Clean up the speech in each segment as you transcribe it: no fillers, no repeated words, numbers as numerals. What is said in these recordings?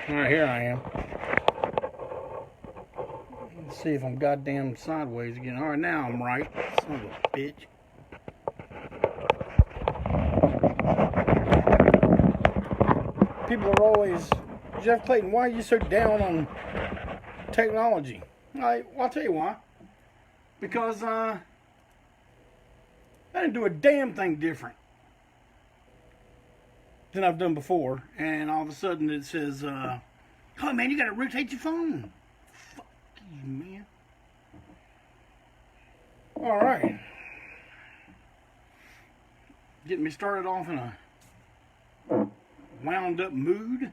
Alright, here I am. Let's see if I'm goddamn sideways again. Alright, now I'm right. Son of a bitch. People are always, Jeff Clayton, why are you so down on technology? Well, I'll tell you why. Because I didn't do a damn thing different than I've done before, and all of a sudden it says, oh man, you gotta rotate your phone. Fuck you, man. Alright. Getting me started off in a wound up mood.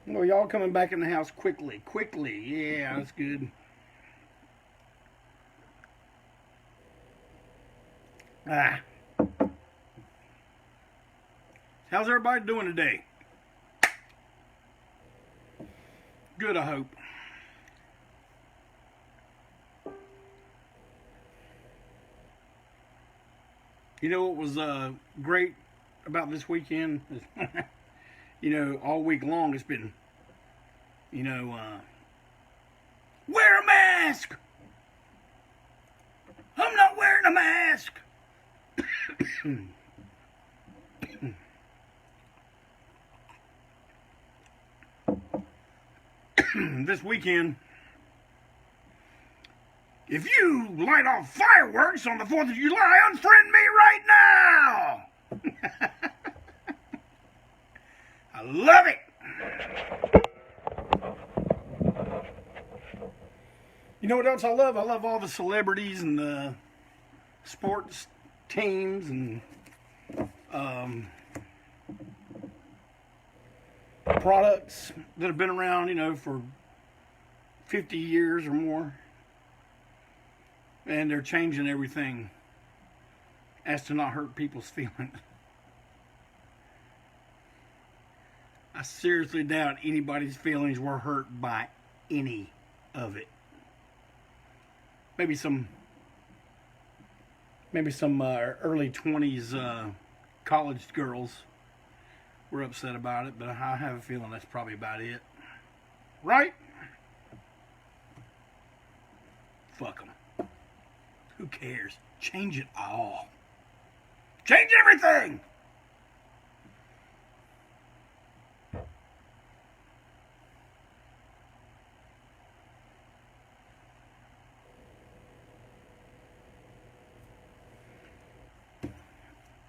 Well, y'all coming back in the house quickly. Yeah, that's good. How's everybody doing today? Good, I hope. You know what was great about this weekend? You know, all week long it's been, you know, wear a mask! I'm not wearing a mask! This weekend, if you light off fireworks on the 4th of July, unfriend me right now! I love it! You know what else I love? I love all the celebrities and the sports teams and products that have been around, you know, for 50 years or more. And they're changing everything as to not hurt people's feelings. I seriously doubt anybody's feelings were hurt by any of it. Maybe some early 20s college girls were upset about it, but I have a feeling that's probably about it. Right? Fuck them. Who cares? Change it all. Change everything!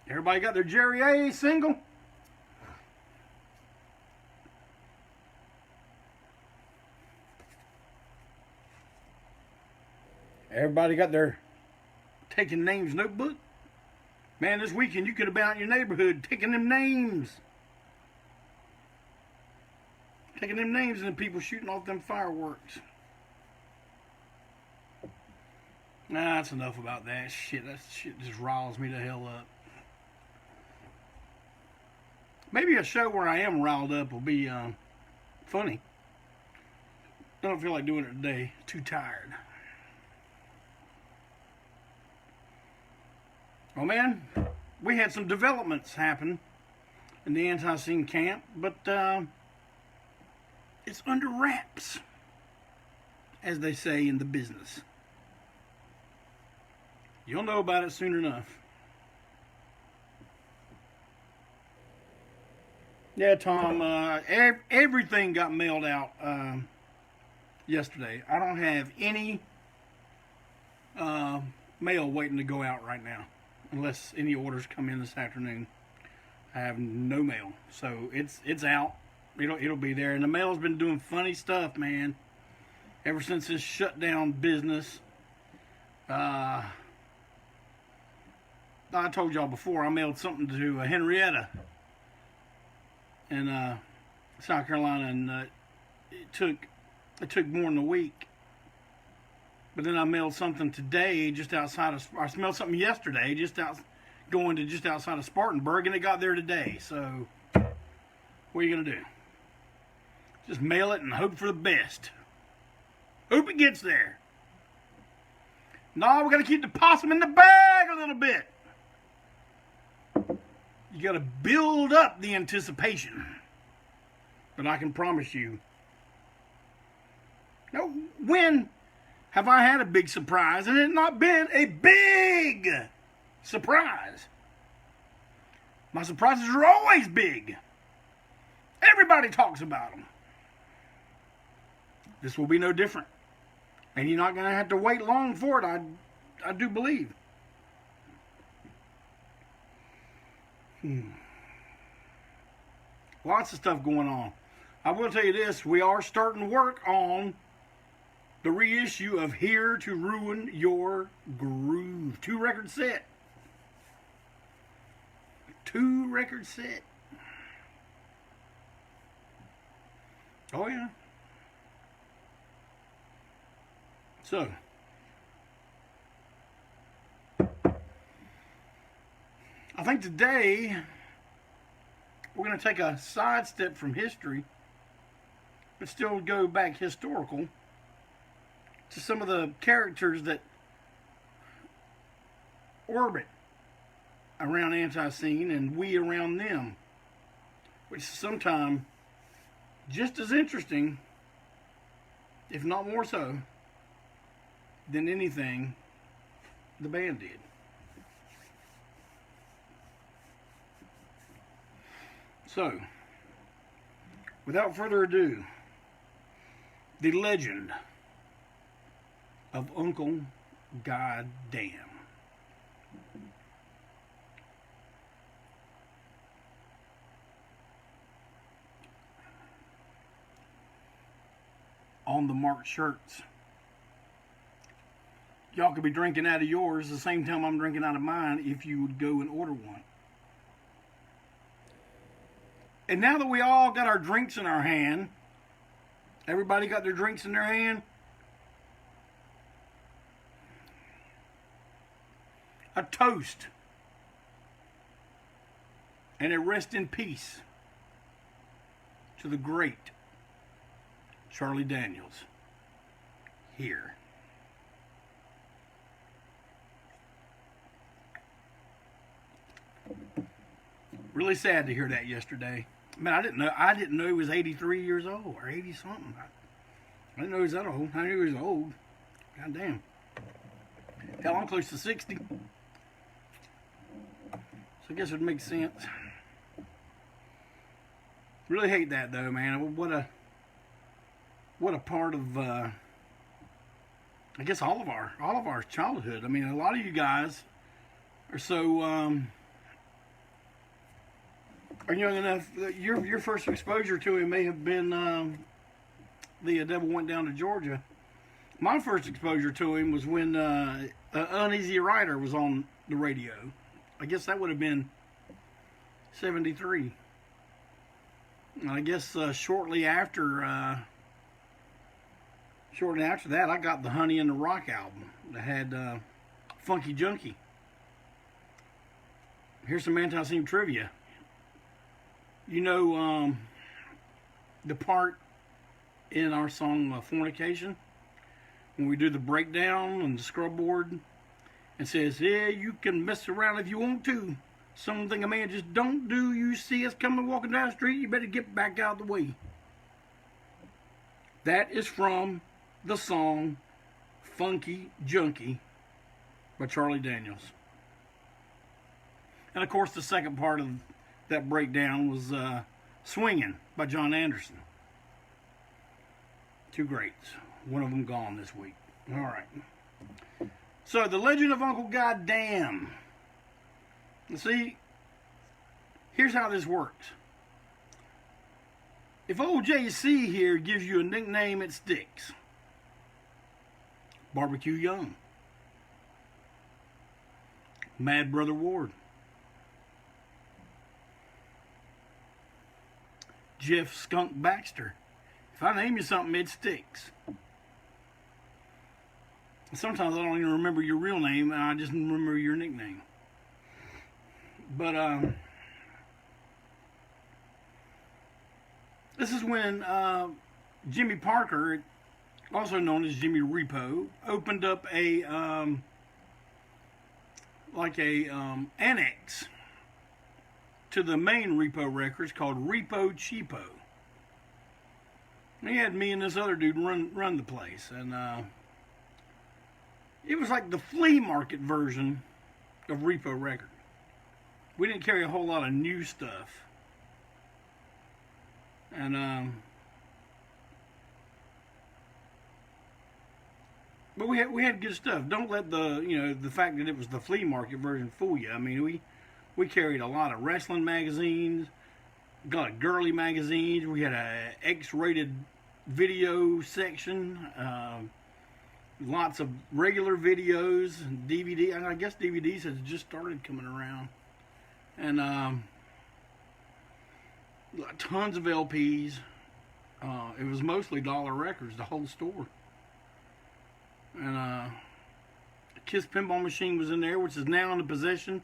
Everybody got their Jerry A single? Everybody got their taking names notebook? Man, this weekend you could have been out in your neighborhood taking them names. Taking them names and the people shooting off them fireworks. Nah, that's enough about that shit. That shit just riles me the hell up. Maybe a show where I am riled up will be funny. I don't feel like doing it today. Too tired. Well, man, we had some developments happen in the ANTiSEEN camp, but it's under wraps, as they say in the business. You'll know about it soon enough. Yeah, Tom, everything got mailed out yesterday. I don't have any mail waiting to go out right now, unless any orders come in this afternoon. I have no mail, so it's out. It'll be there, and the mail's been doing funny stuff, man. Ever since this shutdown business. I told y'all before I mailed something to Henrietta in South Carolina, and it took more than a week. But then I mailed something today just outside of. I mailed something yesterday going to just outside of Spartanburg, and it got there today. So what are you gonna do? Just mail it and hope for the best. Hope it gets there. No, we gotta keep the possum in the bag a little bit. You got to build up the anticipation. But I can promise you, no, when have I had a big surprise and it not been a big surprise? My surprises are always big. Everybody talks about them. This will be no different. And you're not going to have to wait long for it, I do believe. Lots of stuff going on. I will tell you this, we are starting work on the reissue of Here to Ruin Your Groove. 2-record set. 2-record set. Oh yeah. So, I think today we're going to take a sidestep from history, but still go back historical to some of the characters that orbit around ANTiSEEN and we around them, which is sometimes just as interesting, if not more so, than anything the band did. So, without further ado, the legend of Uncle Goddam. On the marked shirts. Y'all could be drinking out of yours the same time I'm drinking out of mine if you would go and order one. And now that we all got our drinks in our hand, everybody got their drinks in their hand, a toast and a rest in peace to the great Charlie Daniels here. Really sad to hear that yesterday. Man, I didn't know he was 83 years old or 80 something. I didn't know he was that old. I knew he was old. God damn. Hell, I'm close to 60. So I guess it makes sense. Really hate that though, man. What a part of I guess all of our childhood. I mean, a lot of you guys are so are young enough that your first exposure to him may have been the Devil Went Down to Georgia. My first exposure to him was when Uneasy Rider was on the radio. I guess that would have been 73. And I guess shortly after that, I got the Honey and the Rock album that had Funky Junkie. Here's some ANTiSEEN trivia. You know the part in our song Fornication when we do the breakdown and the scrub board and says, yeah, you can mess around if you want to. Something a man just don't do. You see us coming walking down the street, you better get back out of the way. That is from the song Funky Junkie by Charlie Daniels. And of course the second part of that breakdown was Swingin' by John Anderson. Two greats. One of them gone this week. All right. So, the legend of Uncle Goddam. See, here's how this works. If old JC here gives you a nickname, it sticks. Barbecue Young. Mad Brother Ward. Jeff Skunk Baxter. If I name you something, it sticks. Sometimes I don't even remember your real name, and I just remember your nickname. But this is when Jimmy Parker, also known as Jimmy Repo, opened up a annex to the main Repo records called Repo Cheapo. He had me and this other dude run the place, and it was like the flea market version of Repo Record. We didn't carry a whole lot of new stuff, and but we had good stuff. Don't let the fact that it was the flea market version fool you. I mean, we carried a lot of wrestling magazines, got a girly magazines. We had a X-rated video section, lots of regular videos and DVD. And I guess DVDs had just started coming around, and tons of LPs. It was mostly dollar records, the whole store. And a Kiss pinball machine was in there, which is now in the possession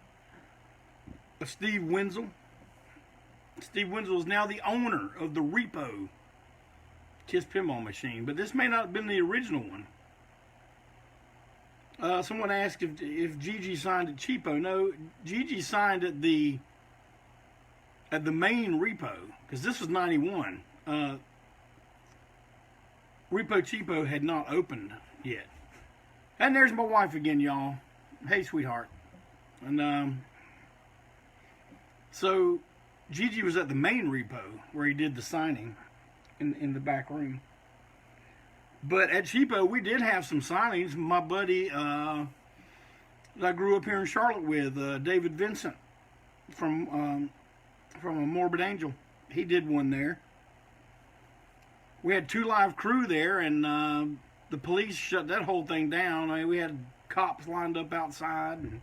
of Steve Wenzel. Steve Wenzel is now the owner of the Repo Kiss pinball machine, but this may not have been the original one. Someone asked if Gigi signed at Cheapo. No, Gigi signed at the main Repo, because this was '91. Repo Cheapo had not opened yet. And there's my wife again, y'all. Hey, sweetheart. And so Gigi was at the main Repo where he did the signing in the back room. But at Cheapo, we did have some signings. My buddy that I grew up here in Charlotte with, David Vincent from A Morbid Angel, he did one there. We had 2 Live Crew there, and the police shut that whole thing down. I mean, we had cops lined up outside, and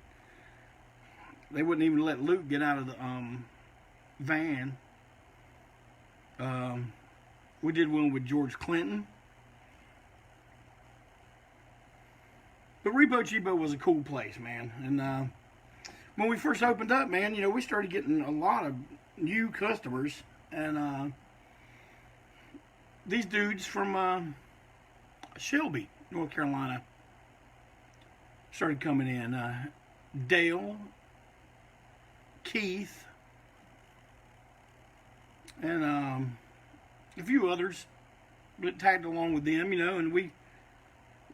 they wouldn't even let Luke get out of the van. We did one with George Clinton. But Repo Cheapo was a cool place, man. And when we first opened up, man, we started getting a lot of new customers. And these dudes from Shelby, North Carolina, started coming in. Dale, Keith, and a few others that tagged along with them, and we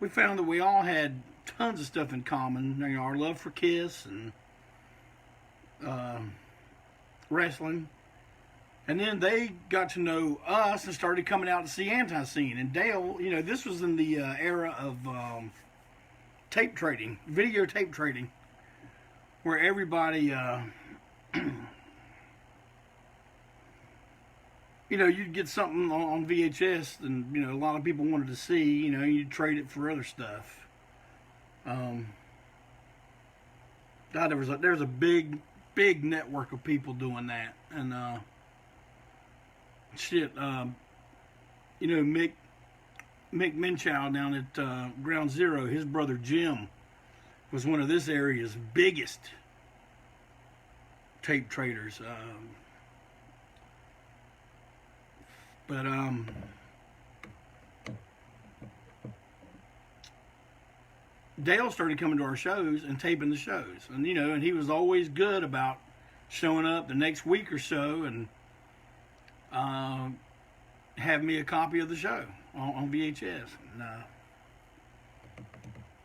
found that we all had tons of stuff in common. Our love for Kiss and wrestling. And then they got to know us and started coming out to see ANTiSEEN. And Dale, this was in the era of tape trading, videotape trading, where everybody, you'd get something on VHS, and a lot of people wanted to see. You'd trade it for other stuff. God, there's a big network of people doing that, and Mick Minchow down at Ground Zero, his brother Jim was one of this area's biggest tape traders. But Dale started coming to our shows and taping the shows, and and he was always good about showing up the next week or so and have me a copy of the show on VHS. And,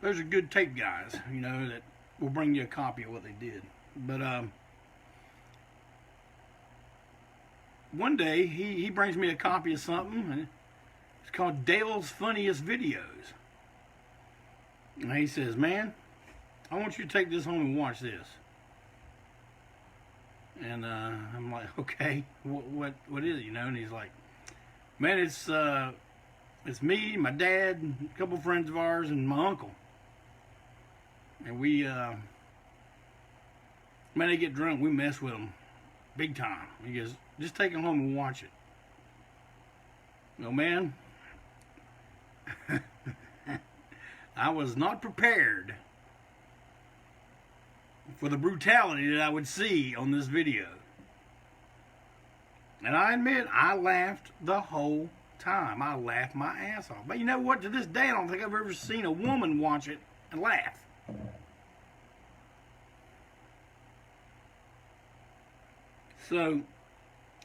those are good tape guys, that will bring you a copy of what they did. But one day he brings me a copy of something, and it's called Dale's Funniest Videos. And he says, "Man, I want you to take this home and watch this." And I'm like, "Okay, what is it?" And he's like, "Man, it's me, my dad, a couple friends of ours, and my uncle. And we, man, they get drunk. We mess with them big time." He goes, "Just take them home and watch it." Well, man, I was not prepared for the brutality that I would see on this video. And I admit, I laughed the whole time. I laughed my ass off. But you know what? To this day, I don't think I've ever seen a woman watch it and laugh. So,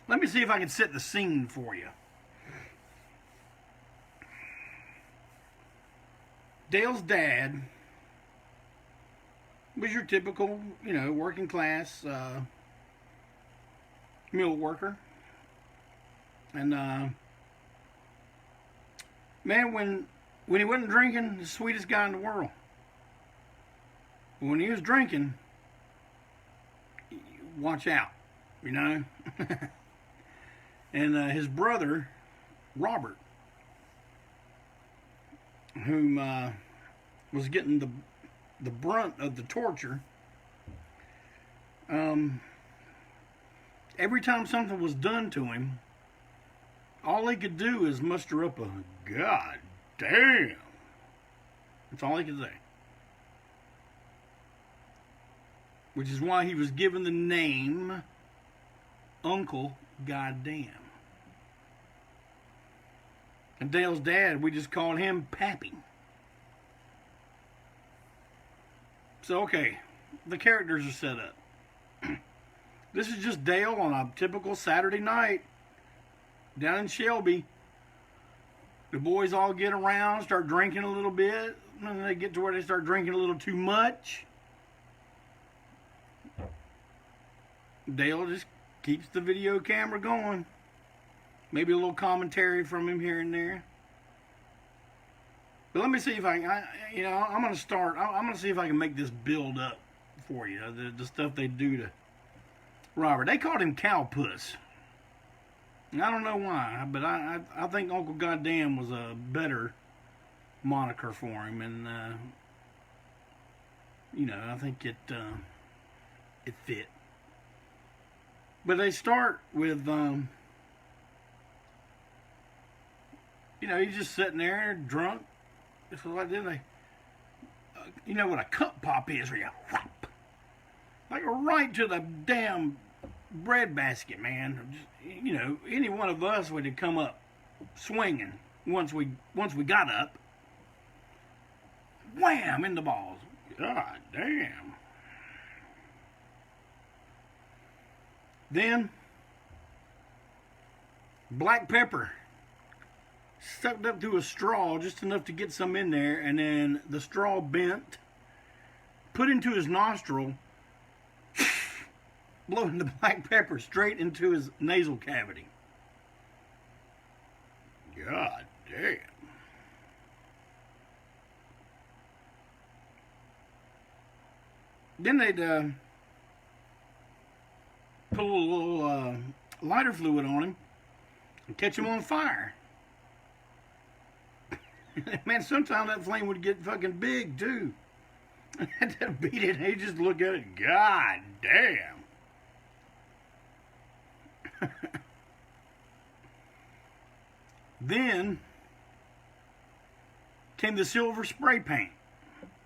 let me see if I can set the scene for you. Dale's dad was your typical, working class mill worker. And, man, when he wasn't drinking, the sweetest guy in the world. But when he was drinking, watch out, And his brother, Robert, whom was getting the brunt of the torture, every time something was done to him, all he could do is muster up a "God damn." That's all he could say. Which is why he was given the name Uncle Goddam. And Dale's dad, we just called him Pappy. So, okay, the characters are set up. This is just Dale on a typical Saturday night down in Shelby. The boys all get around, start drinking a little bit, and then they get to where they start drinking a little too much. Dale just keeps the video camera going. Maybe a little commentary from him here and there. But let me see if I'm going to start. I'm going to see if I can make this build up for you. The stuff they do to Robert. They called him Cowpuss. And I don't know why, but I think Uncle Goddam was a better moniker for him. And, I think it fit. But they start with, he's just sitting there drunk. So like, then they, you know what a cup pop is, where you whop, like right to the damn bread basket, man. Just, any one of us would have come up swinging once we got up. Wham in the balls. God damn. Then, black pepper sucked up through a straw just enough to get some in there, and then the straw bent, put into his nostril, blowing the black pepper straight into his nasal cavity. God damn. Then they'd put a little lighter fluid on him and catch him on fire. Man, sometimes that flame would get fucking big too. I had to beat it, and he'd just look at it. God damn. Then came the silver spray paint.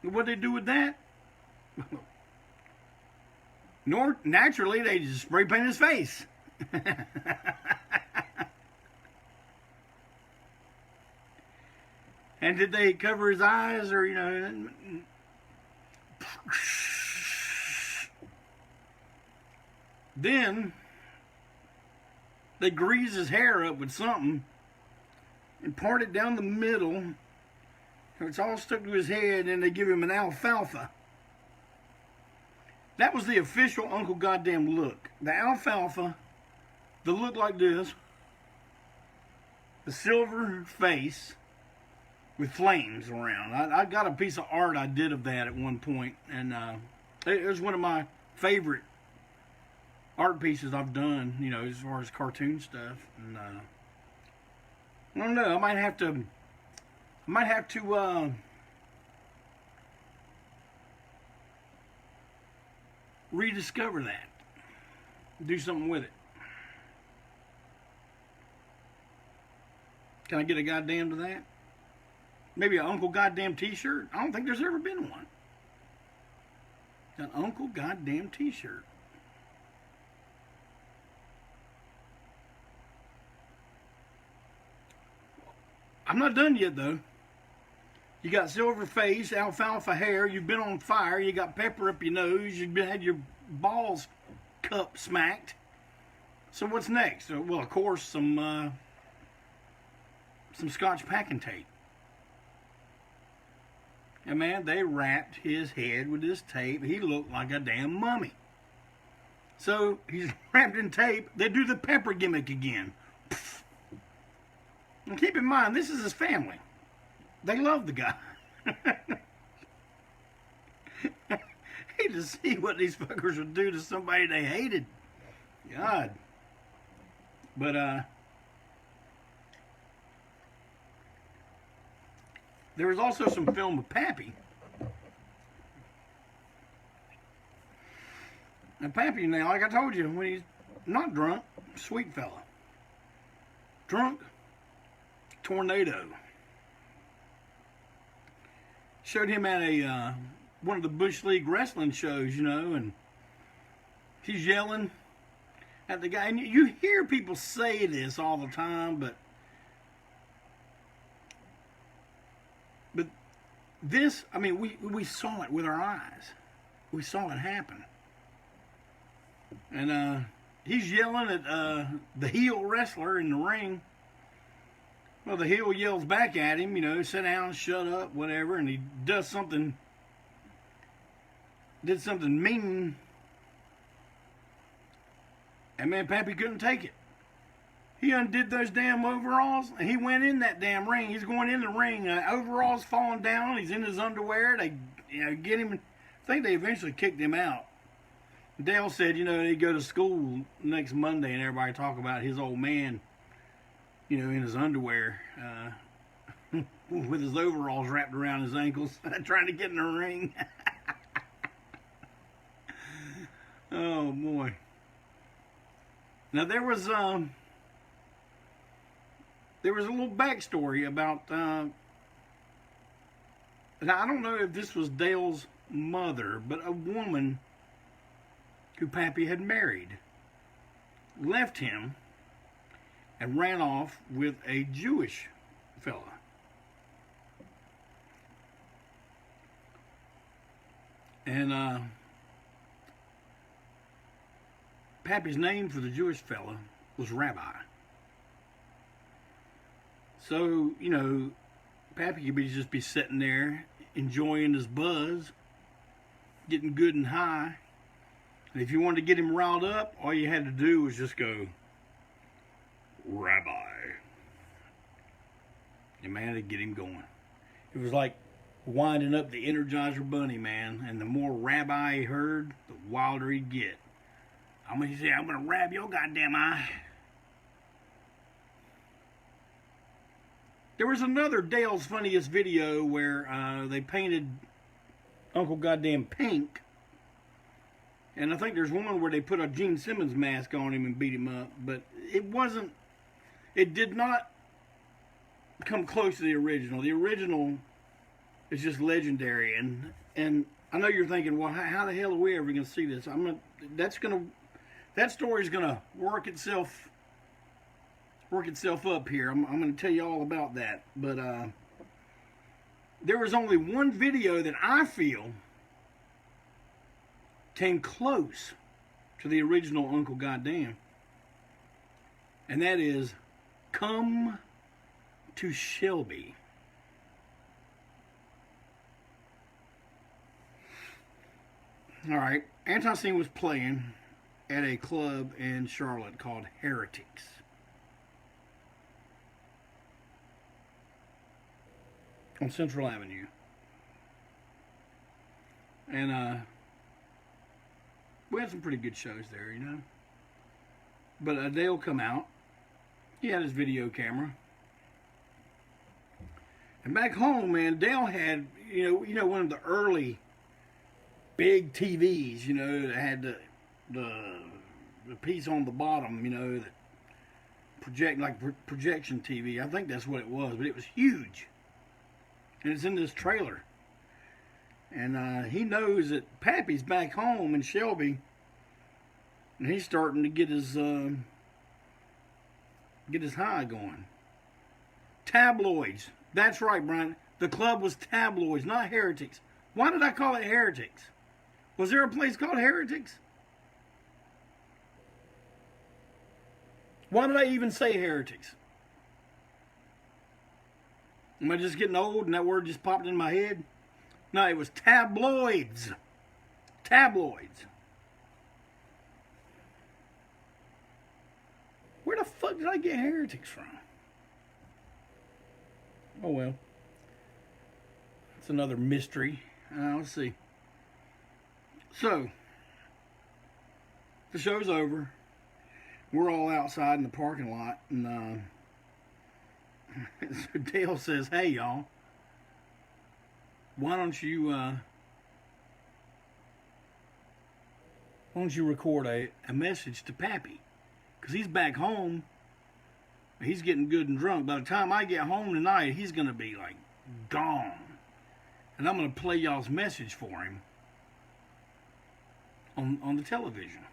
What'd they do with that? Naturally, they just spray paint his face. And did they cover his eyes, or, Then they grease his hair up with something and part it down the middle. It's all stuck to his head, and they give him an alfalfa. That was the official Uncle Goddam look. The alfalfa, the look like this, the silver face with flames around. I got a piece of art I did of that at one point, and it was one of my favorite art pieces I've done, as far as cartoon stuff. And I don't know, I might have to rediscover that. Do something with it. Can I get a goddamn to that? Maybe an Uncle Goddam t-shirt? I don't think there's ever been one. An Uncle Goddam t-shirt. I'm not done yet, though. You got silver face, alfalfa hair, you've been on fire, you got pepper up your nose, you've had your balls cup smacked. So what's next? Well, of course, some Scotch packing tape. And man, they wrapped his head with this tape. He looked like a damn mummy. So he's wrapped in tape. They do the pepper gimmick again. And keep in mind, this is his family. They love the guy. Hate to see what these fuckers would do to somebody they hated. God. But, there was also some film of Pappy. And Pappy now, like I told you, when he's not drunk, sweet fella. Drunk, tornado. Showed him at a one of the Bush League wrestling shows, you know, and he's yelling at the guy. And you hear people say this all the time, but this, I mean, we saw it with our eyes. We saw it happen. And he's yelling at the heel wrestler in the ring. Well, the heel yells back at him, you know, sit down, shut up, whatever, and he did something mean. And man, Pappy couldn't take it. He undid those damn overalls, and he went in that damn ring. He's going in the ring. Overalls falling down. He's in his underwear. They, you know, get him. I think they eventually kicked him out. Dale said, you know, he'd go to school next Monday, and everybody talk about his old man, you know, in his underwear, with his overalls wrapped around his ankles, trying to get in the ring. Oh boy. Now there was a little backstory about, now I don't know if this was Dale's mother, but a woman who Pappy had married left him and ran off with a Jewish fella. And Pappy's name for the Jewish fella was Rabbi. So, you know, Pappy could just be sitting there enjoying his buzz, getting good and high. And if you wanted to get him riled up, all you had to do was just go, Rabbi. And man, it'd get him going. It was like winding up the Energizer Bunny, man. And the more Rabbi he heard, the wilder he'd get. I'm going to say, I'm going to rab your goddamn eye. There was another Dale's Funniest video where they painted Uncle Goddam pink. And I think there's one where they put a Gene Simmons mask on him and beat him up. But it did not come close to the original. The original is just legendary. And I know you're thinking, well, how the hell are we ever going to see this? That story's going to work itself up here. I'm going to tell you all about that. But there was only one video that I feel came close to the original Uncle Goddam. And that is Come to Shelby. Alright, ANTiSEEN was playing at a club in Charlotte called Heretics. On Central Avenue. And we had some pretty good shows there, you know. But Dale come out. He had his video camera. And back home, man, Dale had, you know, one of the early big TVs, you know, that had the piece on the bottom, you know, that projection TV. I think that's what it was, but it was huge. And it's in this trailer. And he knows that Pappy's back home in Shelby, and he's starting to get his high going. Tabloids. That's right, Brian. The club was Tabloids, not Heretics. Why did I call it Heretics? Was there a place called Heretics? Why did I even say heretics? Am I just getting old and that word just popped in my head? No, it was tabloids. Tabloids. Where the fuck did I get heretics from? Oh well. It's another mystery. Let's see. So, the show's over. We're all outside in the parking lot, and so Dale says, "Hey, y'all, why don't you record a message to Pappy? Because he's back home. He's getting good and drunk. By the time I get home tonight, he's going to be, like, gone. And I'm going to play y'all's message for him on the television."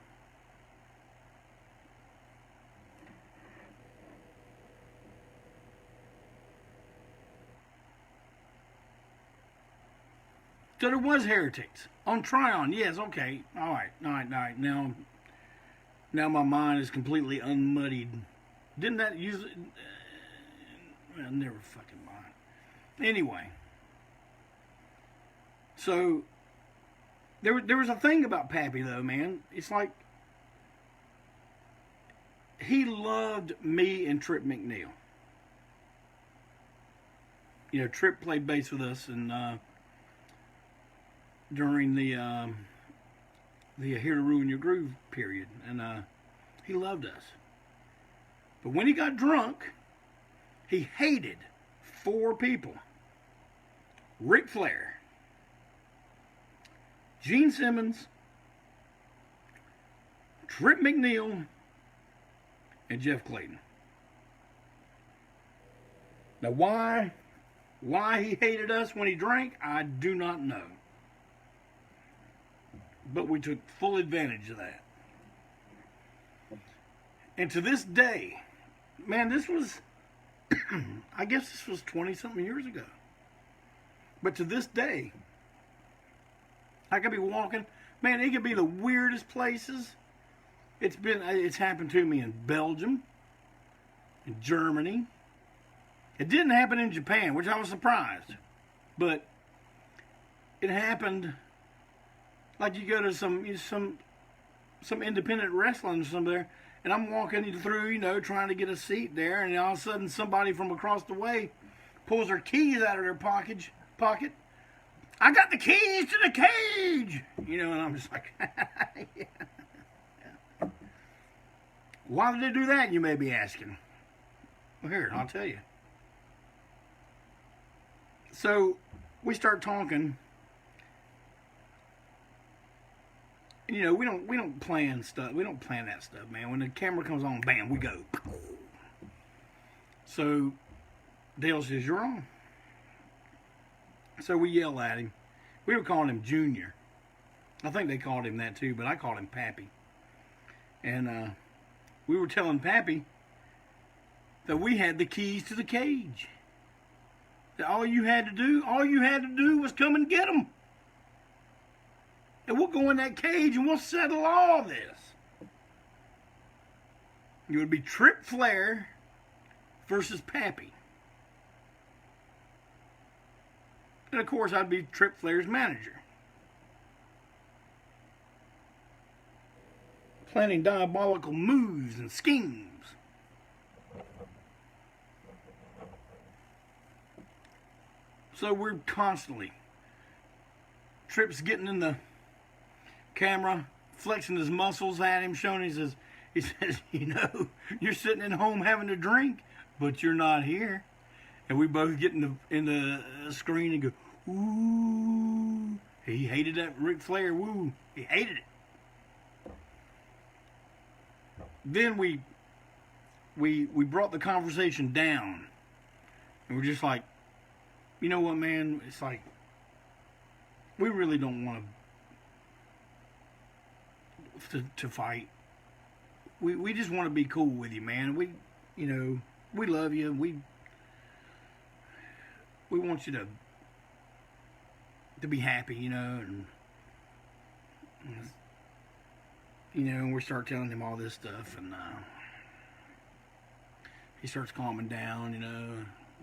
So there was heretics on Tryon. Yes, okay, all right. Now my mind is completely unmuddied. Didn't that usually? Well, never fucking mind. Anyway, so there was a thing about Pappy though, man. It's like he loved me and Trip McNeil. You know, Trip played bass with us and. During the Here to Ruin Your Groove period, and he loved us. But when he got drunk, he hated 4 people: Ric Flair, Gene Simmons, Trip McNeil, and Jeff Clayton. Now, why he hated us when he drank, I do not know. But we took full advantage of that. And to this day, man, this was, I guess this was 20-something years ago. But to this day, I could be walking, man, it could be the weirdest places. It's happened to me in Belgium, in Germany. It didn't happen in Japan, which I was surprised. But it happened. Like you go to some independent wrestling somewhere, and I'm walking through, you know, trying to get a seat there, and all of a sudden somebody from across the way pulls their keys out of their pocket. I got the keys to the cage, you know, and I'm just like, yeah. Why did they do that? You may be asking. Well, here, I'll tell you. So we start talking. You know, we don't plan stuff. We don't plan that stuff, man. When the camera comes on, bam, we go. So Dale says, "You're on." So we yell at him. We were calling him Junior. I think they called him that too, but I called him Pappy. And we were telling Pappy that we had the keys to the cage. That all you had to do was come and get them. And we'll go in that cage and we'll settle all this. It would be Trip Flair versus Pappy. And of course, I'd be Trip Flair's manager. Planning diabolical moves and schemes. So we're constantly. Trip's getting in the camera, flexing his muscles at him, showing he says, you know, you're sitting at home having a drink, but you're not here. And we both get in the screen and go, ooh. He hated that Ric Flair, woo. He hated it. Then we brought the conversation down. And we're just like, you know what, man? It's like, we really don't want to fight. We just want to be cool with you, man. We love you. We want you to be happy, you know, and we start telling him all this stuff, and he starts calming down, you know.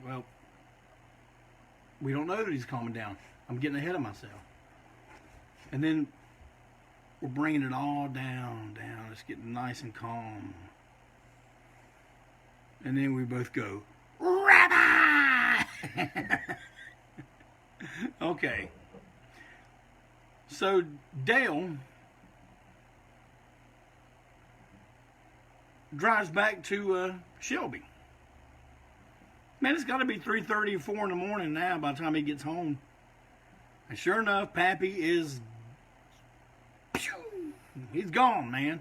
Well, we don't know that he's calming down. I'm getting ahead of myself. And then we're bringing it all down. It's getting nice and calm. And then we both go, Rabbi! Okay. So Dale drives back to Shelby. Man, it's got to be 3:30 or 4 in the morning now by the time he gets home. And sure enough, Pappy is... He's gone, man.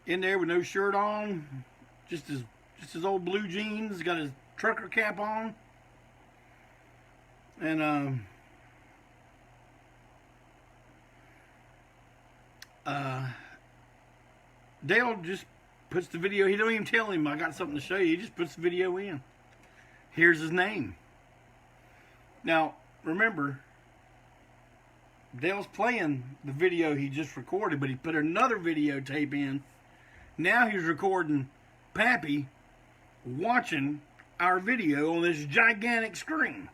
In there with no shirt on. Just his old blue jeans. Got his trucker cap on. And, Dale just puts the video. He don't even tell him I got something to show you. He just puts the video in. Here's his name. Now, remember, Dale's playing the video he just recorded, but he put another videotape in. Now he's recording Pappy watching our video on this gigantic screen.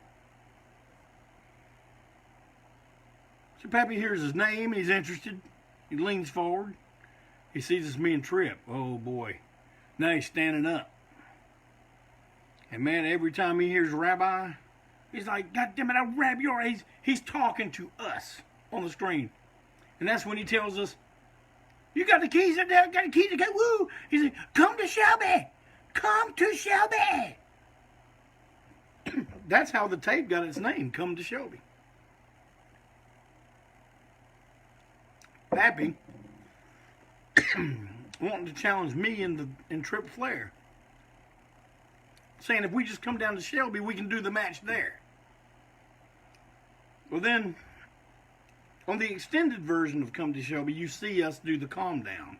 So Pappy hears his name. He's interested. He leans forward. He sees it's me and Trip. Oh, boy. Now he's standing up. And, man, every time he hears Rabbi, he's like, God damn it, I'll rab your ass. He's talking to us on the screen. And that's when he tells us, you got the keys in there, got the keys to go, woo. He said, come to Shelby. Come to Shelby. That's how the tape got its name, Come to Shelby. Pappy wanting to challenge me in Trip Flair. Saying if we just come down to Shelby, we can do the match there. Well then, on the extended version of Come to Shelby, you see us do the calm down.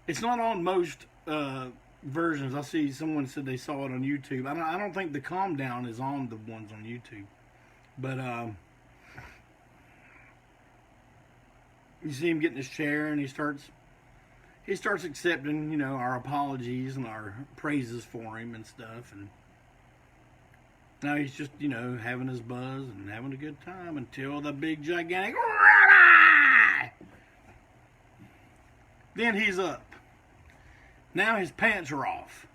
It's not on most versions. I see someone said they saw it on YouTube. I don't think the calm down is on the ones on YouTube. But you see him get in his chair and he starts accepting, you know, our apologies and our praises for him and stuff. And now he's just, you know, having his buzz and having a good time until the big gigantic Rabbi! Then he's up. Now his pants are off.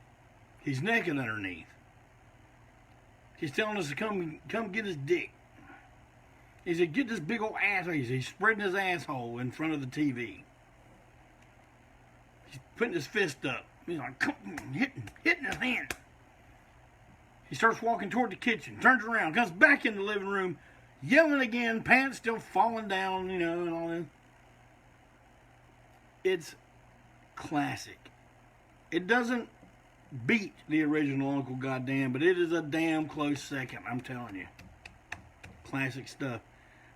He's naked underneath. He's telling us to come get his dick. He said, get this big old ass. He's spreading his asshole in front of the TV. He's putting his fist up. He's like, hitting his hand. He starts walking toward the kitchen, turns around, comes back in the living room, yelling again, pants still falling down, you know, and all that. It's classic. It doesn't beat the original Uncle Goddam, but it is a damn close second, I'm telling you. Classic stuff.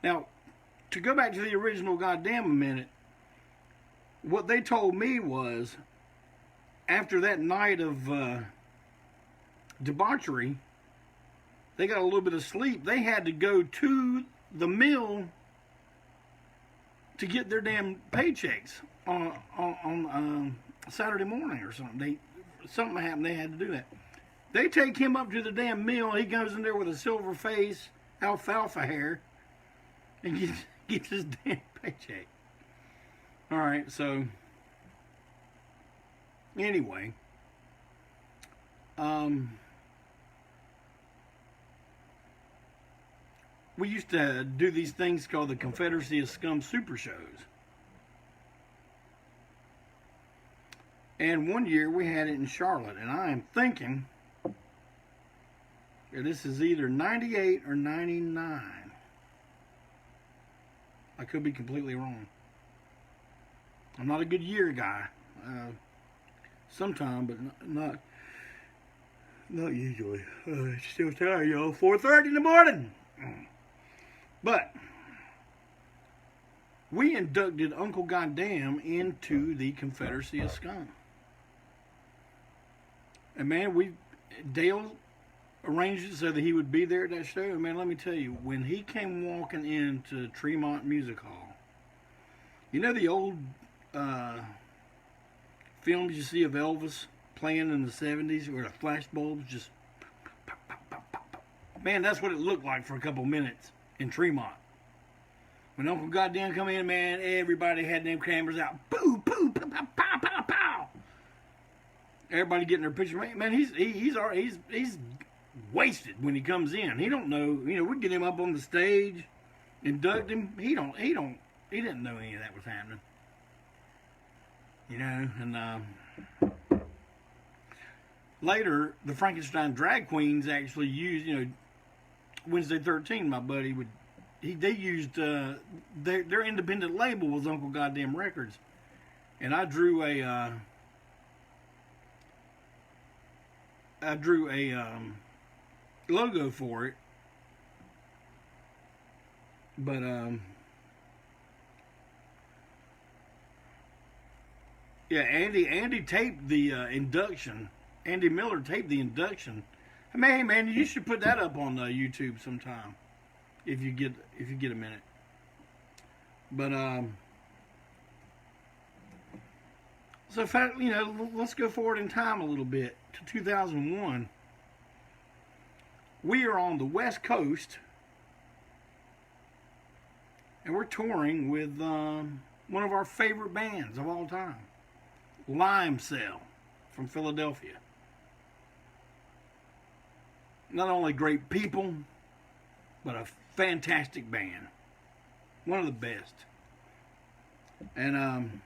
Now, to go back to the original Goddam a minute, what they told me was, after that night of debauchery, they got a little bit of sleep. They had to go to the mill to get their damn paychecks on Saturday morning or something. Something happened. They had to do that. They take him up to the damn mill. He goes in there with a silver face, alfalfa hair, and gets his damn paycheck. All right, so anyway, we used to do these things called the Confederacy of Scum Super Shows. And one year we had it in Charlotte, and I am thinking that this is either 98 or 99. I could be completely wrong. I'm not a good year guy. Sometime, but not usually. Still tired, y'all. 4:30 in the morning. But we inducted Uncle Goddam into the Confederacy of Scum. And man, Dale arranged it so that he would be there at that show. And man, let me tell you, when he came walking into Tremont Music Hall, you know the old films you see of Elvis playing in the 70s where the flash bulbs just pop, pop, pop, pop, pop. Man, that's what it looked like for a couple minutes in Tremont. When Uncle Goddam come in, man, everybody had them cameras out. Boo, boo, pow, pow, pow, pow, pow. Everybody getting their picture. Man, he's wasted when he comes in. He don't know. We get him up on the stage, induct him. He didn't know any of that was happening. And later the Frankenstein drag queens actually used, Wednesday 13. My buddy they used their independent label was Uncle Goddam Records, and I drew a logo for it, but yeah, Andy taped the induction. Andy Miller taped the induction. Hey man, you should put that up on YouTube sometime if you get a minute. But so let's go forward in time a little bit to 2001. We are on the West Coast, and we're touring with one of our favorite bands of all time, Lime Cell from Philadelphia. Not only great people, but a fantastic band. One of the best. And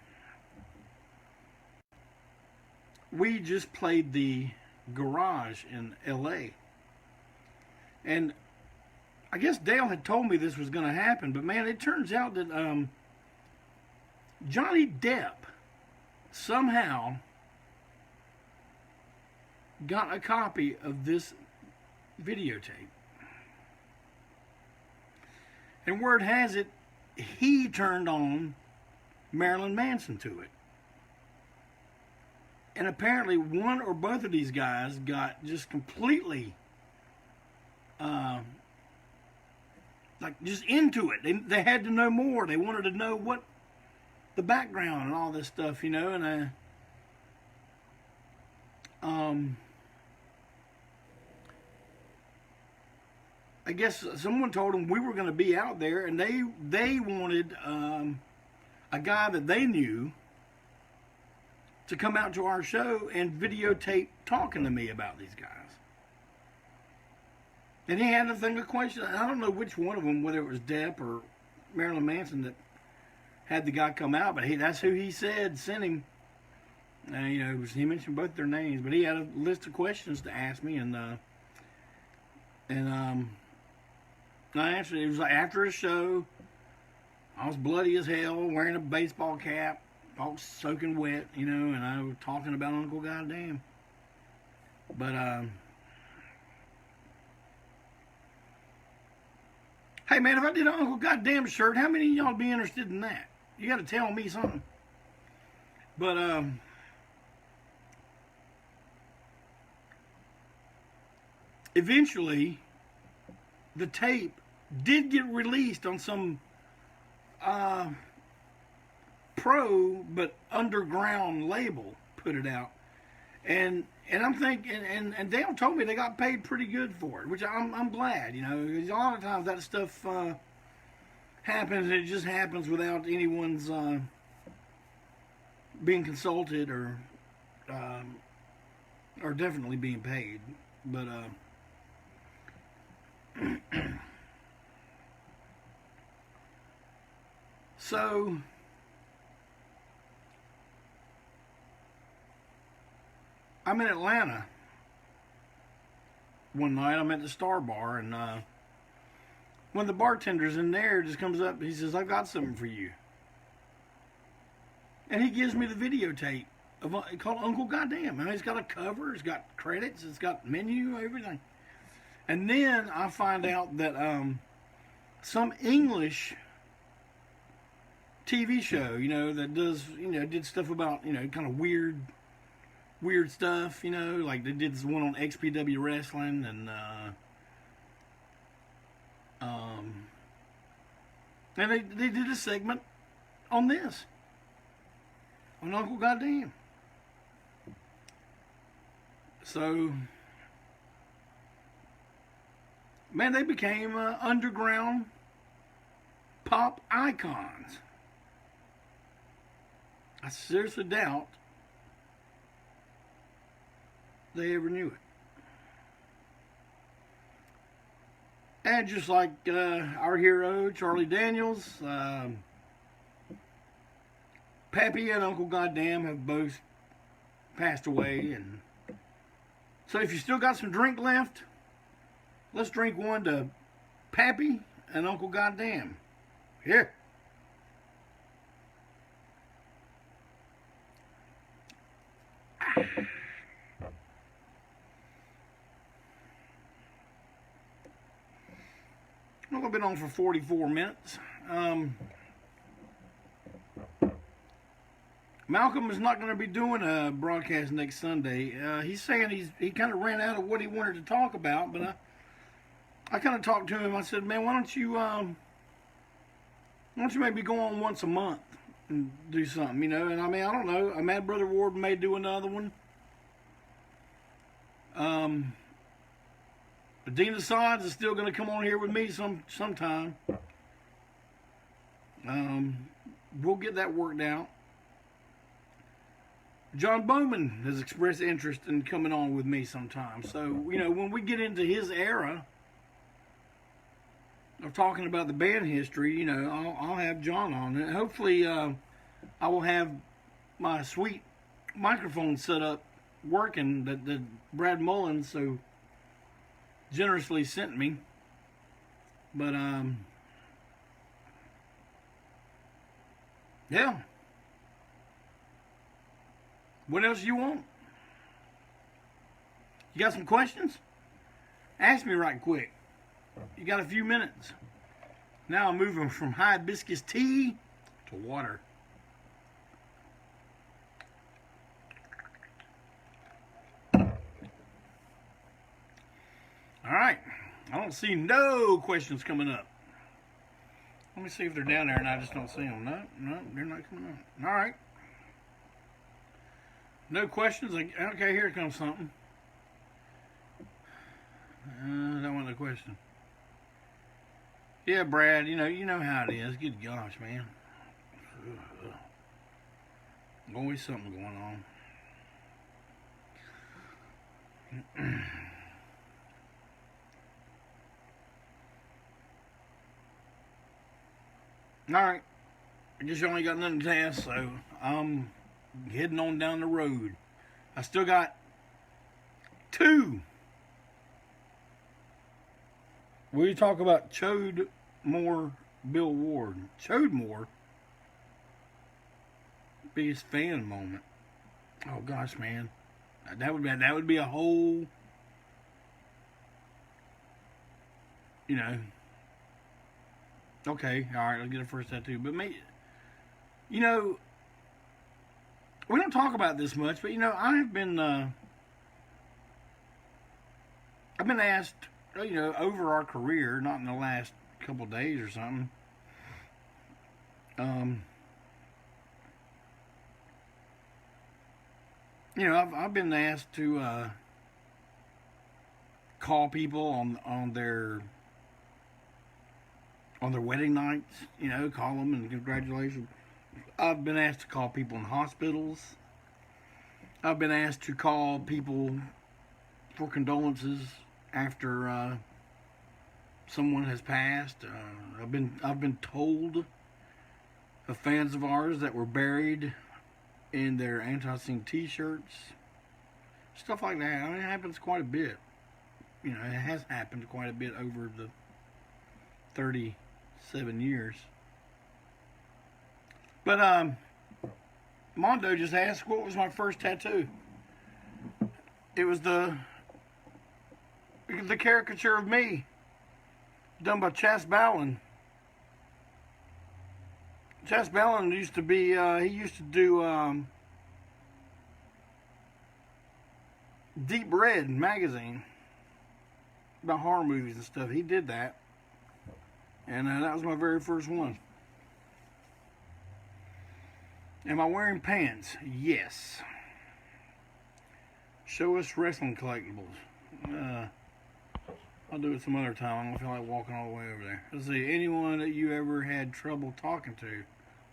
we just played the Garage in LA. And I guess Dale had told me this was going to happen, but man, it turns out that Johnny Depp somehow got a copy of this videotape. And word has it, he turned on Marilyn Manson to it. And apparently one or both of these guys got just completely just into it. They had to know more. They wanted to know what the background and all this stuff, and I guess someone told them we were going to be out there, and they wanted a guy that they knew to come out to our show and videotape talking to me about these guys. And he had a thing of questions. I don't know which one of them, whether it was Depp or Marilyn Manson, that had the guy come out, but that's who he said sent him. He mentioned both their names, but he had a list of questions to ask me, and I answered. It was like after a show. I was bloody as hell, wearing a baseball cap, all soaking wet, and I was talking about Uncle Goddam. But hey man, if I did an Uncle Goddam shirt, how many of y'all would be interested in that? You got to tell me something. But eventually, the tape did get released on some pro but underground label. Put it out, and I'm thinking, and Dale told me they got paid pretty good for it, which I'm glad. Because a lot of times that stuff happens, and it just happens without anyone's being consulted or definitely being paid. But so I'm in Atlanta one night. I'm at the Star Bar, and one of the bartenders in there just comes up. He says, "I've got something for you." And he gives me the videotape called Uncle Goddam. And it's got a cover, it's got credits, it's got menu, everything. And then I find out that some English TV show, that does, did stuff about, kind of weird stuff, like they did this one on XPW Wrestling, and they did a segment on this. on Uncle Goddam. So, man, they became underground pop icons. I seriously doubt they ever knew it. And just like our hero, Charlie Daniels, Pappy and Uncle Goddam have both passed away. And so if you still got some drink left, let's drink one to Pappy and Uncle Goddam. Here. Well, I've been on for 44 minutes. Malcolm is not going to be doing a broadcast next Sunday. He's saying he kind of ran out of what he wanted to talk about, but I kind of talked to him. I said, man, why don't you maybe go on once a month and do something, you know? And I mean, I don't know. Mad Brother Ward may do another one. Dean Assange is still going to come on here with me sometime. We'll get that worked out. John Bowman has expressed interest in coming on with me sometime. So, you know, when we get into his era of talking about the band history, you know, I'll have John on. And hopefully, I will have my sweet microphone set up working that Brad Mullins so generously sent me. But, yeah. What else you want? You got some questions? Ask me right quick. You got a few minutes. Now I'm moving from hibiscus tea to water. All right. I don't see no questions coming up. Let me see if they're down there and I just don't see them. No, they're not coming up. All right. No questions? Okay, here comes something. That wasn't a question. Yeah, Brad, you know how it is. Good gosh, man. Always something going on. Alright. I guess you only got nothing to ask, so I'm heading on down the road. I still got 2. We talk about Chodemore Bill Ward. Chodemore? Biggest fan moment. Oh gosh, man. That would be a whole, you know. Okay, alright, I'll get a first tattoo. But maybe, you know, we don't talk about this much, but you know, I've been asked, you know, over our career, not in the last couple of days or something. You know, I've been asked to call people on their wedding nights. You know, call them and congratulations. I've been asked to call people in hospitals. I've been asked to call people for condolences after someone has passed. I've been told of fans of ours that were buried in their ANTiSEEN t-shirts, stuff like that. I mean, it happens quite a bit. You know, it has happened quite a bit over the 37 years. But Mondo just asked, what was my first tattoo? It was the caricature of me, done by Chas Ballin. Chas Ballin used to be, he used to do Deep Red magazine about horror movies and stuff. He did that. And that was my very first one. Am I wearing pants? Yes. Show us wrestling collectibles. I'll do it some other time. I don't feel like walking all the way over there. Let's see. Anyone that you ever had trouble talking to?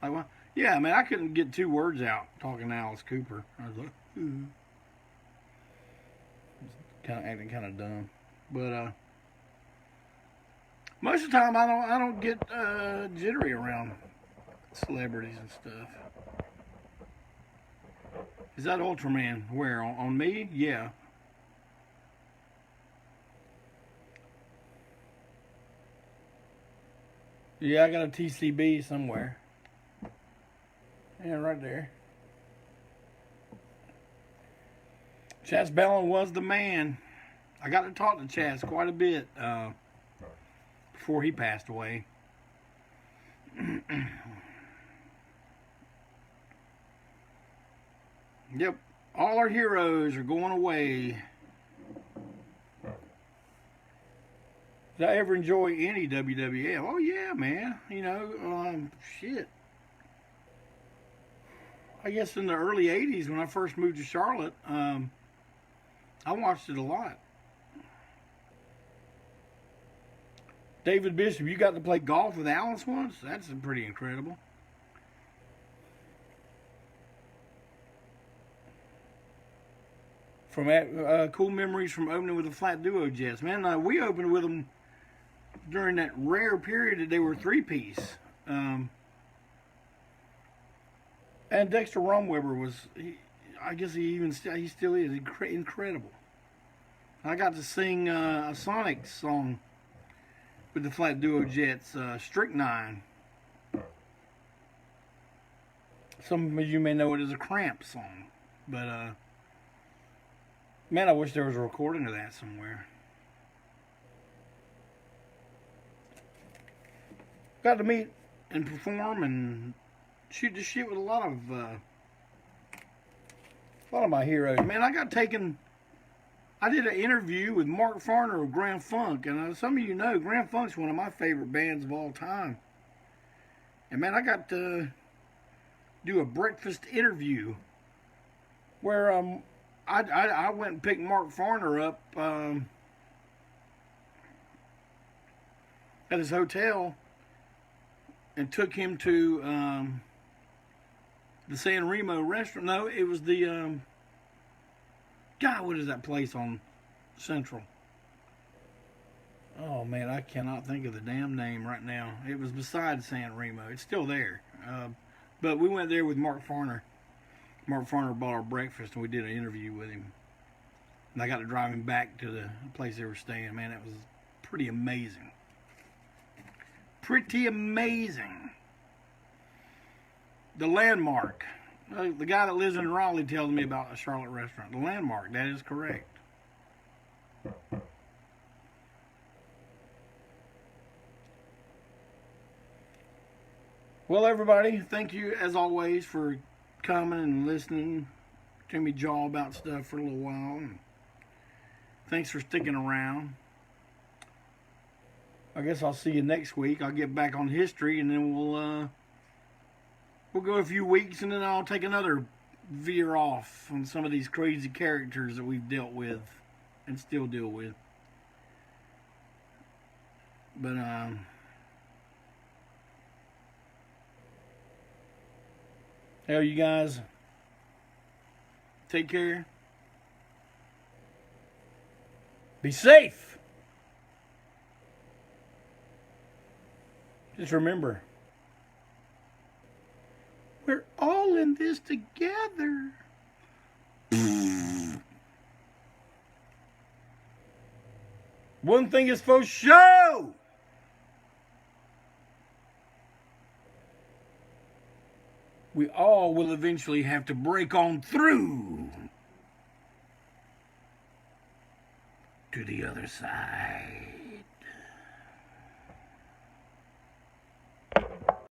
Like, well, yeah, man, I couldn't get 2 words out talking to Alice Cooper. I was like, kind of acting kind of dumb. But most of the time, I don't get jittery around celebrities and stuff. Is that Ultraman where on me? Yeah. Yeah, I got a TCB somewhere. Yeah, right there. Chaz Bellin was the man. I got to talk to Chaz quite a bit before he passed away. Yep, all our heroes are going away. Did I ever enjoy any WWF? Oh yeah, man. You know, shit. I guess in the early 80s when I first moved to Charlotte, I watched it a lot. David Bishop, you got to play golf with Alice once? That's pretty incredible. From cool memories from opening with the Flat Duo Jets. Man, we opened with them during that rare period that they were 3-piece. And Dexter Romweber was, I guess he still is incredible. I got to sing a Sonic song with the Flat Duo Jets, Strychnine. Some of you may know it as a Cramp song, but man, I wish there was a recording of that somewhere. Got to meet and perform and shoot the shit with a lot of my heroes. Man, I did an interview with Mark Farner of Grand Funk, and some of you know Grand Funk's one of my favorite bands of all time. And man, I got to do a breakfast interview where I went and picked Mark Farner up at his hotel and took him to the San Remo restaurant. No, it was the God, what is that place on Central? Oh man, I cannot think of the damn name right now. It was beside San Remo. It's still there. But we went there with Mark Farner. Mark Farner bought our breakfast and we did an interview with him. And I got to drive him back to the place they were staying. Man, it was pretty amazing. Pretty amazing. The Landmark. The guy that lives in Raleigh tells me about a Charlotte restaurant. The Landmark, that is correct. Well, everybody, thank you as always for coming and listening to me jaw about stuff for a little while. And thanks for sticking around. I guess I'll see you next week. I'll get back on history, and then we'll go a few weeks, and then I'll take another veer off on some of these crazy characters that we've dealt with and still deal with. But hell, you guys, take care. Be safe. Just remember, we're all in this together. One thing is for sure. We all will eventually have to break on through to the other side.